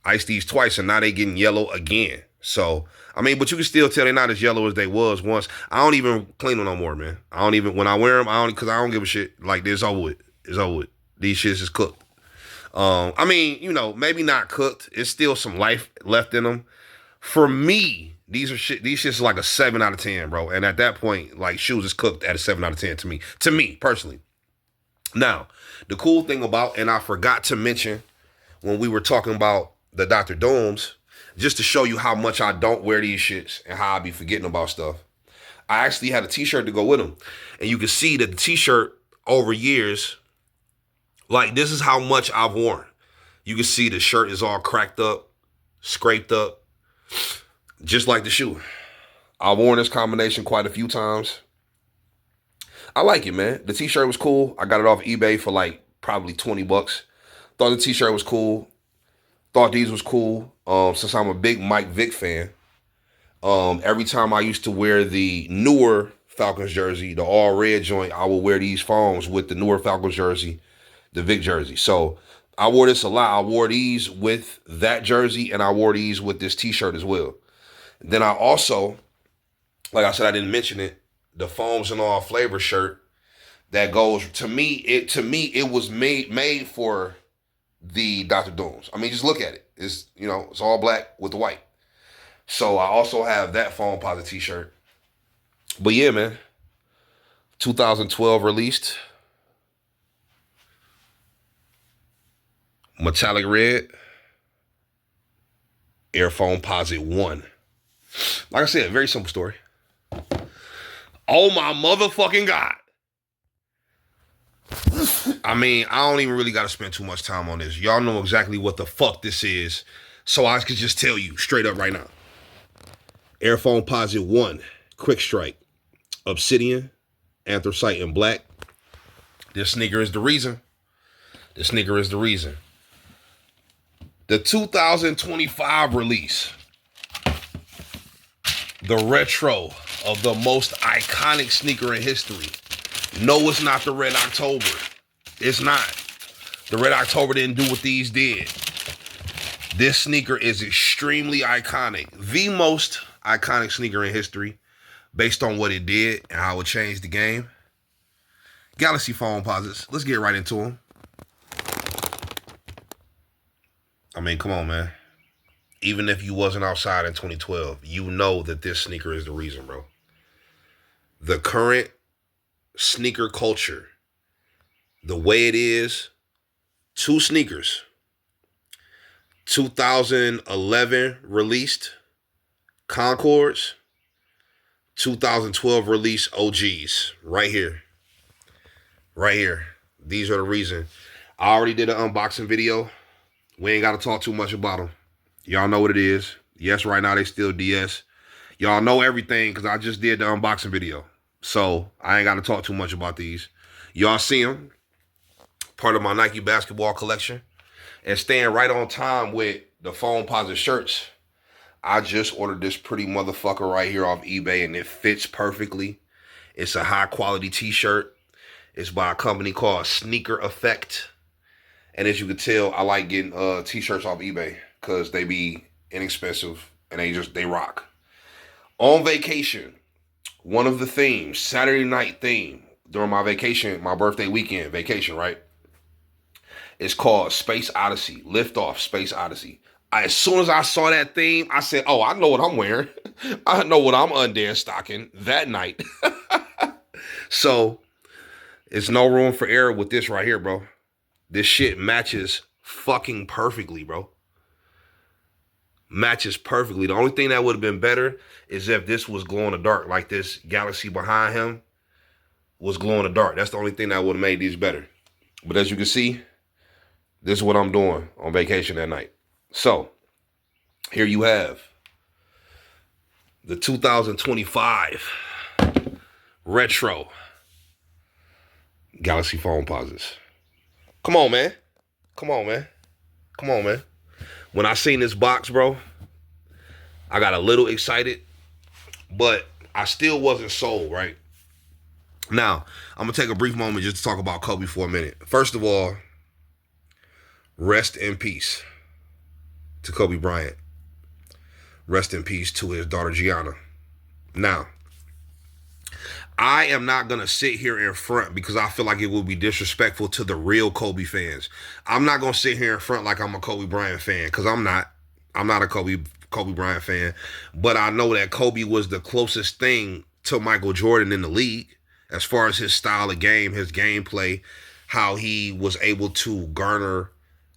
And now they getting yellow again. So, I mean, but you can still tell they're not as yellow as they was once. I don't even clean them no more, man. I don't even, when I wear them, because I don't give a shit. Like, this over with. It's over with. These shits is cooked. I mean, you know, maybe not cooked. It's still some life left in them. For me, these shits is like a 7 out of 10, bro. And at that point, like, shoes is cooked at a 7 out of 10 to me. To me, personally. Now, the cool thing about, and I forgot to mention when we were talking about the Dr. Domes, just to show you how much I don't wear these shits and how I be forgetting about stuff. I actually had a t-shirt to go with them. And you can see that the t-shirt over years, like, this is how much I've worn. You can see the shirt is all cracked up, scraped up. Just like the shoe. I've worn this combination quite a few times. I like it, man. The t-shirt was cool. I got it off eBay for like probably 20 bucks. Thought the t-shirt was cool. Thought these was cool. Since I'm a big Mike Vick fan. Every time I used to wear the newer Falcons jersey, the all red joint, I would wear these foams with the newer Falcons jersey, the Vick jersey. So I wore this a lot. I wore these with that jersey, and I wore these with this t-shirt as well. Then I also, like I said, I didn't mention it, the Foams and All Flavor shirt that goes, to me, it was made for the Dr. Dooms. I mean, just look at it. It's, you know, it's all black with the white. So I also have that Foamposite t-shirt. But yeah, man, 2012 released. Metallic red. Air Foamposite 1. Like I said, very simple story. Oh my motherfucking God. I mean, I don't even really got to spend too much time on this. Y'all know exactly what the fuck this is. So I could just tell you straight up right now. Air Foamposite 1, Quick Strike, Obsidian, Anthracite, and Black. This sneaker is the reason. This sneaker is the reason. The 2025 release. The retro of the most iconic sneaker in history. No, it's not the Red October. It's not. The Red October didn't do what these did. This sneaker is extremely iconic. The most iconic sneaker in history based on what it did and how it changed the game. Galaxy Foamposites. Let's get right into them. I mean, come on, man. Even if you wasn't outside in 2012, you know that this sneaker is the reason, bro. The current sneaker culture, the way it is, two sneakers. 2011 released Concords, 2012 released OGs. Right here. Right here. These are the reason. I already did an unboxing video. We ain't got to talk too much about them. Y'all know what it is. Yes, right now they still DS. Y'all know everything because I just did the unboxing video. So I ain't got to talk too much about these. Y'all see them. Part of my Nike basketball collection. And staying right on time with the Foamposite shirts. I just ordered this pretty motherfucker right here off eBay and it fits perfectly. It's a high quality t-shirt. It's by a company called Sneaker Effect. And as you can tell, I like getting t-shirts off eBay because they be inexpensive and they rock. On vacation, one of the themes, Saturday night theme during my vacation, my birthday weekend vacation, right? It's called Space Odyssey, Liftoff Space Odyssey. As soon as I saw that theme, I said, oh, I know what I'm wearing. I know what I'm under stocking that night. So, it's no room for error with this right here, bro. This shit matches fucking perfectly, bro. Matches perfectly. The only thing that would have been better is if this was glow in the dark, like this Galaxy behind him was glow in the dark. That's the only thing that would have made these better. But as you can see, this is what I'm doing on vacation that night. So, here you have the 2025 retro Galaxy Foamposites. Come on, man. Come on, man. Come on, man. When I seen this box, bro, I got a little excited, but I still wasn't sold, right? Now, I'm going to take a brief moment just to talk about Kobe for a minute. First of all, rest in peace to Kobe Bryant. Rest in peace to his daughter, Gianna. Now, I am not going to sit here in front because I feel like it would be disrespectful to the real Kobe fans. I'm not going to sit here in front like I'm a Kobe Bryant fan because I'm not. I'm not a Kobe Bryant fan. But I know that Kobe was the closest thing to Michael Jordan in the league as far as his style of game, his gameplay, how he was able to garner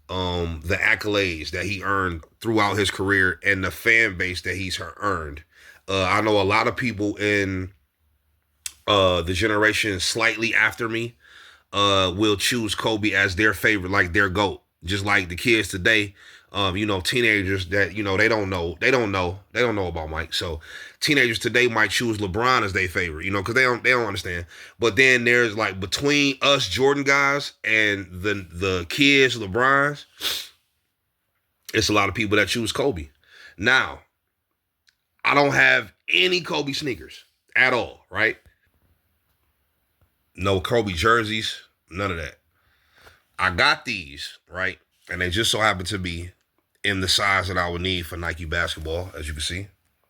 the accolades that he earned throughout his career and the fan base that he's earned. I know a lot of people in the generation slightly after me will choose Kobe as their favorite, like their GOAT. Just like the kids today, teenagers that, they don't know about Mike. So teenagers today might choose LeBron as their favorite, because they don't understand. But then there's like between us Jordan guys and the kids, LeBrons, it's a lot of people that choose Kobe. Now, I don't have any Kobe sneakers at all, right? No Kobe jerseys, none of that. I got these, right? And they just so happen to be in the size that I would need for Nike basketball, as you can see,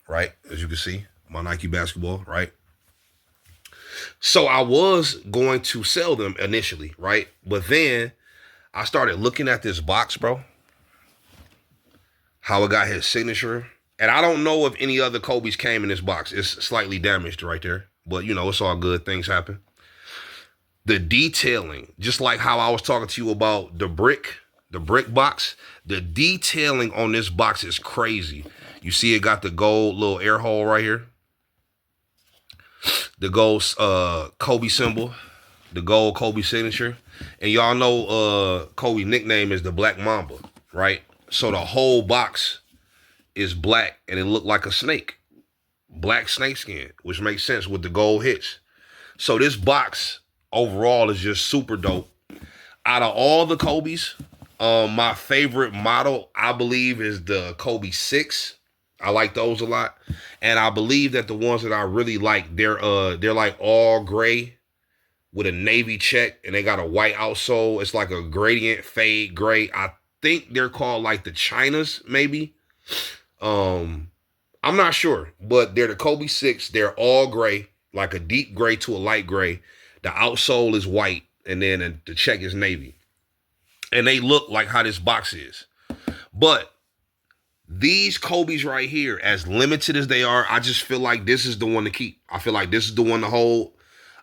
right? As you can see, my Nike basketball, right? So I was going to sell them initially, right? But then I started looking at this box, bro. How it got his signature. And I don't know if any other Kobe's came in this box. It's slightly damaged right there. But, it's all good. Things happen. The detailing, just like how I was talking to you about the brick box, the detailing on this box is crazy. You see it got the gold little air hole right here. The gold Kobe symbol the gold Kobe signature. And y'all know Kobe's nickname is the Black Mamba, right? So the whole box is black and it looked like a snake. Black snake skin, which makes sense with the gold hits. So this box overall is just super dope. Out of all the Kobe's, my favorite model, I believe, is the Kobe 6. I like those a lot. And I believe that the ones that I really like, they're like all gray with a navy check and they got a white outsole. It's like a gradient fade gray. I think they're called like the Chinas, maybe. I'm not sure, but they're the Kobe 6. They're all gray, like a deep gray to a light gray. The outsole is white, and then the check is navy. And they look like how this box is. But these Kobe's right here, as limited as they are, I just feel like this is the one to keep. I feel like this is the one to hold.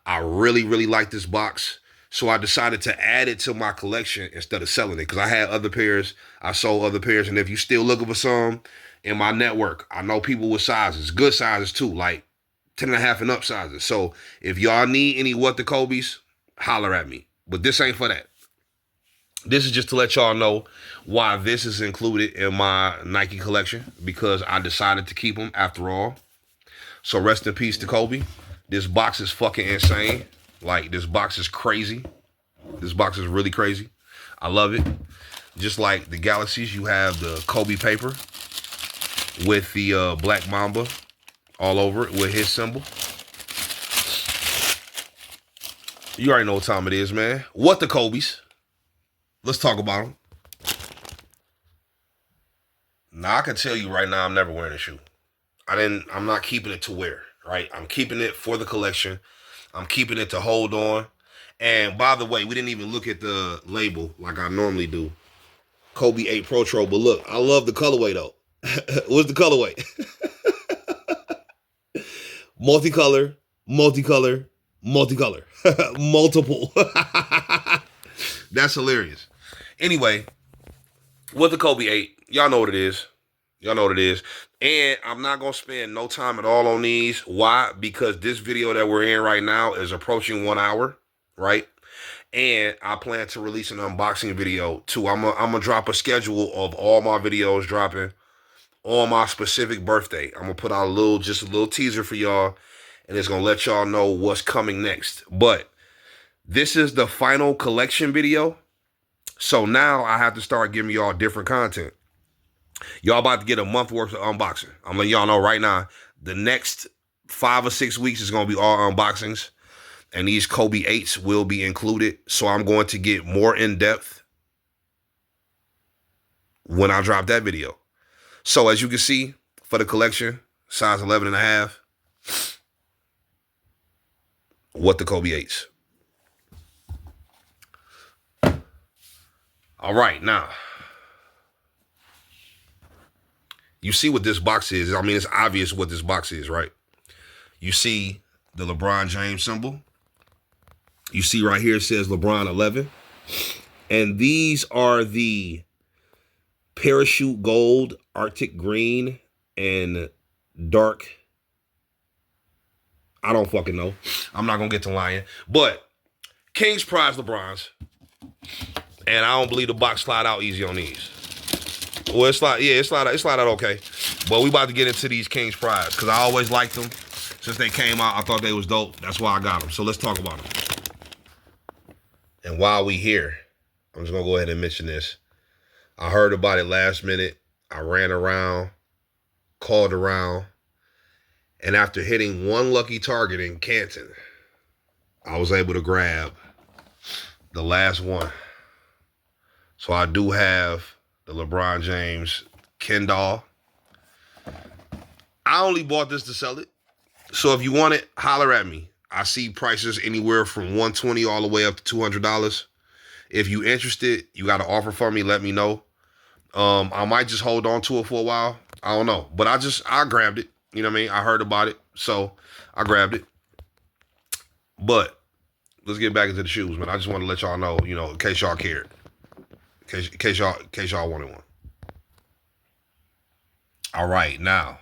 I really, really like this box. So I decided to add it to my collection instead of selling it. Because I had other pairs. I sold other pairs. And if you're still looking for some in my network, I know people with sizes. Good sizes too. Like 10.5 and up sizes. So if y'all need any What the Kobe's, holler at me. But this ain't for that. This is just to let y'all know why this is included in my Nike collection. Because I decided to keep them after all. So rest in peace to Kobe. This box is fucking insane. Like, this box is crazy. This box is really crazy. I love it. Just like the Galaxies, you have the Kobe paper with the Black Mamba all over it with his symbol. You already know what time it is, man. What the Kobe's? Let's talk about them. Now, I can tell you right now, I'm never wearing a shoe. I'm not keeping it to wear, right? I'm keeping it for the collection. I'm keeping it to hold on. And by the way, we didn't even look at the label like I normally do. Kobe 8 Pro Tro. But look, I love the colorway though. What's the colorway? Multicolor, multicolor, multicolor. Multiple. That's hilarious. Anyway, what the Kobe 8, y'all know what it is. Y'all know what it is. And I'm not going to spend no time at all on these. Why? Because this video that we're in right now is approaching 1 hour, right? And I plan to release an unboxing video too. I'm gonna drop a schedule of all my videos dropping on my specific birthday. I'm going to put out just a little teaser for y'all. And it's going to let y'all know what's coming next. But this is the final collection video. So now I have to start giving y'all different content. Y'all about to get a month worth of unboxing. I'm letting y'all know right now, the next 5 or 6 weeks is going to be all unboxings. And these Kobe 8s will be included. So I'm going to get more in depth when I drop that video. So as you can see, for the collection, size 11.5, what the Kobe 8s. All right, now. You see what this box is. I mean, it's obvious what this box is, right? You see the LeBron James symbol. You see right here it says LeBron 11. And these are the parachute gold, Arctic green, and dark. I don't fucking know. I'm not going to get to lying. But King's Prize LeBrons. And I don't believe the box slide out easy on these. Well, it slide out okay. But we about to get into these King's Prize because I always liked them. Since they came out, I thought they was dope. That's why I got them. So let's talk about them. And while we here, I'm just going to go ahead and mention this. I heard about it last minute. I ran around, called around. And after hitting one lucky target in Canton, I was able to grab the last one. So I do have the LeBron James Ken doll. I only bought this to sell it. So if you want it, holler at me. I see prices anywhere from $120 all the way up to $200. If you interested, you got an offer for me, let me know. I might just hold on to it for a while. I don't know. But I grabbed it. You know what I mean? I heard about it. So I grabbed it. But let's get back into the shoes, man. I just want to let y'all know, you know, in case y'all cared. In case y'all wanted one. All right, now,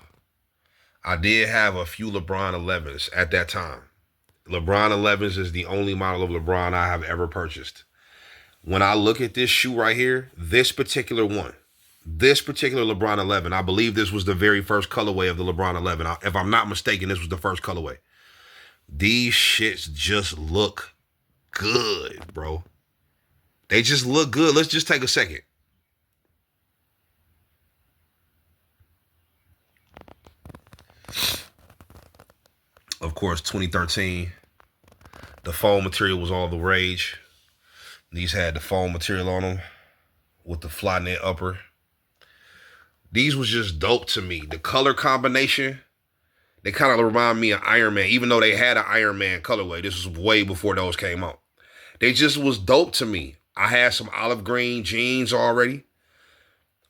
I did have a few LeBron 11s at that time. LeBron 11s is the only model of LeBron I have ever purchased. When I look at this shoe right here, this particular one, this particular LeBron 11, I believe this was the very first colorway of the LeBron 11. If I'm not mistaken, this was the first colorway. These shits just look good, bro. They just look good. Let's just take a second. Of course, 2013, the foam material was all the rage. These had the foam material on them with the fly knit upper. These was just dope to me. The color combination, they kind of remind me of Iron Man, even though they had an Iron Man colorway. This was way before those came out. They just was dope to me. I had some olive green jeans already.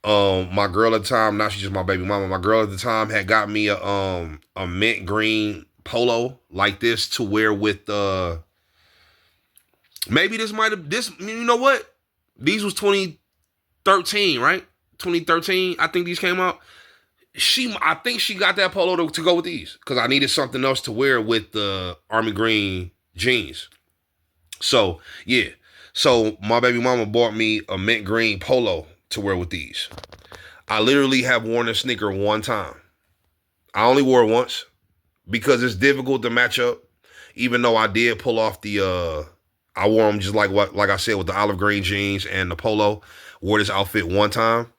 My girl at the time, now she's just my baby mama. My girl at the time had got me a mint green polo like this to wear with maybe this might have you know what? These was 2013, right? 2013, I think these came out. I think she got that polo to go with these because I needed something else to wear with the army green jeans. So, yeah. So, my baby mama bought me a mint green polo to wear with these. I literally have worn a sneaker one time. I only wore it once because it's difficult to match up. Even though I did pull off I wore them just like I said with the olive green jeans and the polo. Wore this outfit one time.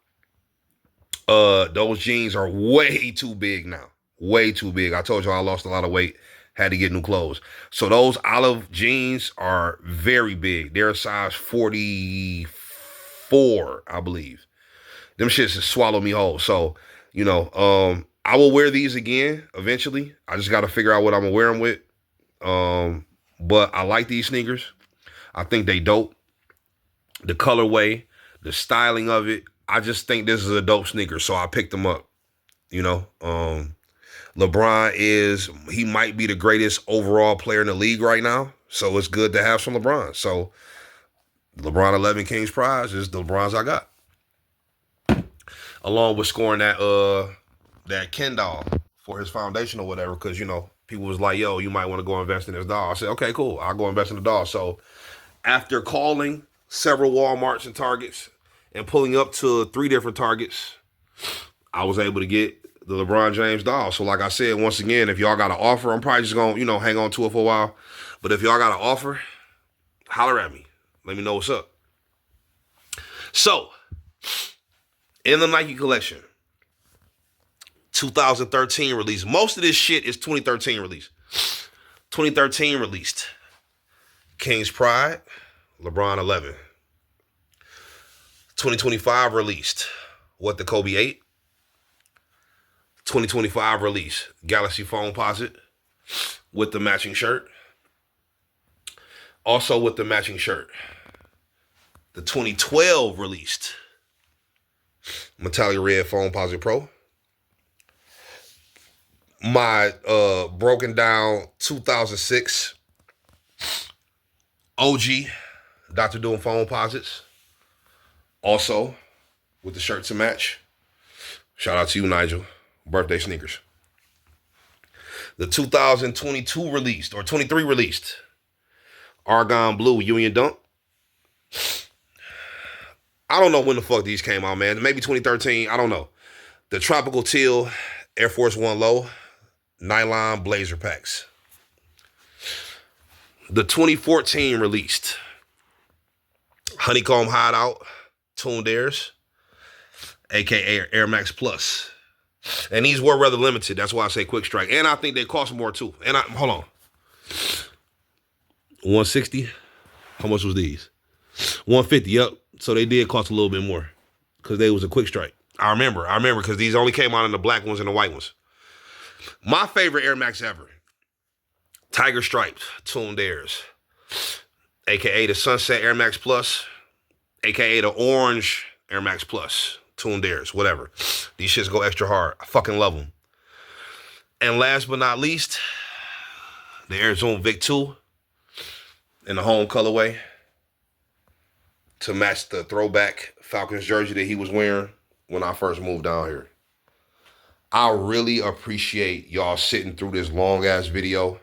Those jeans are way too big now. Way too big. I told you I lost a lot of weight. Had to get new clothes. So those olive jeans are very big. They're a size 44, I believe. Them shits just swallow me whole. So, you know, I will wear these again eventually. I just got to figure out what I'm going to wear them with. But I like these sneakers. I think they dope. The colorway, the styling of it. I just think this is a dope sneaker, so I picked them up. You know, LeBron he might be the greatest overall player in the league right now, so it's good to have some LeBron. So LeBron 11 Kings prize is the LeBrons I got. Along with scoring that Ken doll for his foundation or whatever, because, you know, people was like, yo, you might want to go invest in this doll. I said, okay, cool. I'll go invest in the doll. So after calling several Walmarts and Targets and pulling up to 3 different Targets, I was able to get the LeBron James doll. So like I said, once again, if y'all got an offer, I'm probably just going to, you know, hang on to it for a while. But if y'all got an offer, holler at me. Let me know what's up. So, in the Nike collection, 2013 release. Most of this shit is 2013 release. 2013 released. King's Pride, LeBron 11. 2025 released. What the Kobe 8. 2025 release. Galaxy Foamposite with the matching shirt. Also with the matching shirt. The 2012 released. Metallic Red Foamposite Pro. My broken down 2006 OG Dr. Doom Foamposites. Also with the shirt to match. Shout out to you, Nigel. Birthday sneakers. The 2022 released, or 23 released, Argon Blue Union Dunk. I don't know when the fuck these came out, man. Maybe 2013. I don't know. The Tropical Teal Air Force One Low Nylon Blazer Packs. The 2014 released Honeycomb Hideout Tuned Airs, aka Air Max Plus. And these were rather limited. That's why I say quick strike. And I think they cost more too. And hold on. 160. How much was these? 150. Yep. So they did cost a little bit more because they was a quick strike. I remember because these only came out in the black ones and the white ones. My favorite Air Max ever. Tiger Stripes Tuned Airs, aka the Sunset Air Max Plus, aka the Orange Air Max Plus Tuned Airs, whatever. These shits go extra hard. I fucking love them. And last but not least, the Air Zoom Vic 2 in the home colorway to match the throwback Falcons jersey that he was wearing when I first moved down here. I really appreciate y'all sitting through this long ass video.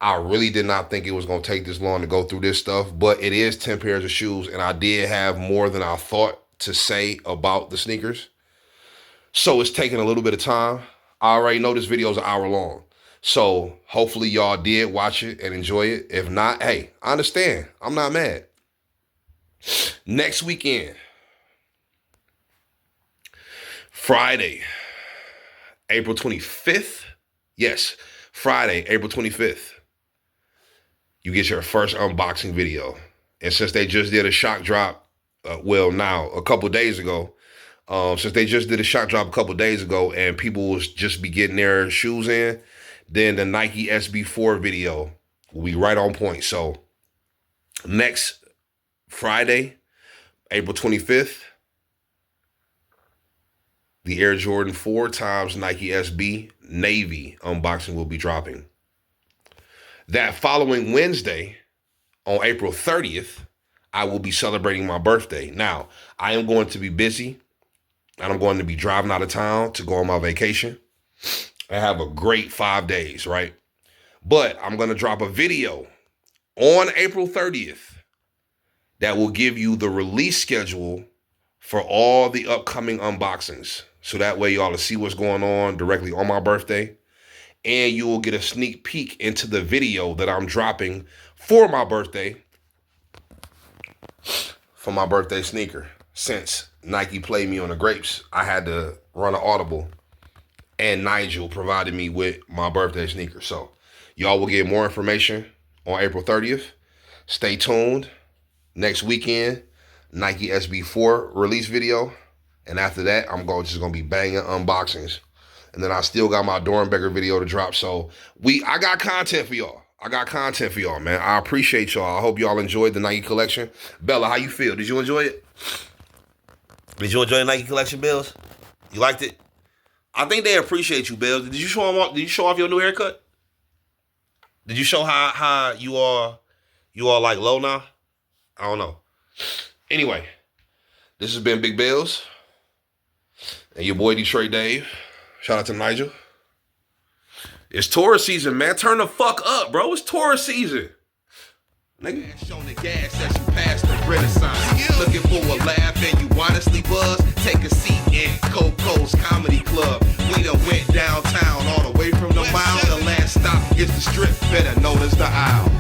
I really did not think it was going to take this long to go through this stuff, but it is 10 pairs of shoes, and I did have more than I thought to say about the sneakers. So it's taking a little bit of time. I already know this video is an hour long. So hopefully y'all did watch it and enjoy it. If not, hey, I understand. I'm not mad. Next weekend, Friday, April 25th. Yes, Friday, April 25th. You get your first unboxing video. And since they just did a shock drop, a couple days ago, since they just did a shock drop a couple days ago and people was just be getting their shoes in, then the Nike SB4 video will be right on point. So next Friday, April 25th, the Air Jordan 4 times Nike SB Navy unboxing will be dropping. That following Wednesday, on April 30th, I will be celebrating my birthday. Now, I am going to be busy, and I'm going to be driving out of town to go on my vacation. I have a great 5 days, right? But I'm going to drop a video on April 30th that will give you the release schedule for all the upcoming unboxings. So that way y'all will see what's going on directly on my birthday. And you will get a sneak peek into the video that I'm dropping for my birthday. For my birthday sneaker. Since Nike played me on the grapes, I had to run an audible. And Nigel provided me with my birthday sneaker. So y'all will get more information on April 30th. Stay tuned. Next weekend, Nike SB4 release video. And after that, I'm just going to be banging unboxings. And then I still got my Dornbecker video to drop. So I got content for y'all. Man. I appreciate y'all. I hope y'all enjoyed the Nike collection. Bella, how you feel? Did you enjoy it? Did you enjoy the Nike collection, Bills? You liked it? I think they appreciate you, Bills. Did you show them off? Did you show off your new haircut? Did you show how you are like low now? I don't know. Anyway, this has been Big Bills and your boy Detroit Dave. Shout out to Nigel. It's tourist season, man. Turn the fuck up, bro. It's tourist season. Nigga, on the gas as you pass the Renaissance. Looking for a laugh and you honestly buzz. Take a seat in Coco's Comedy Club. We done went downtown all the way from the mile. The last stop is the strip, better known as the Isle.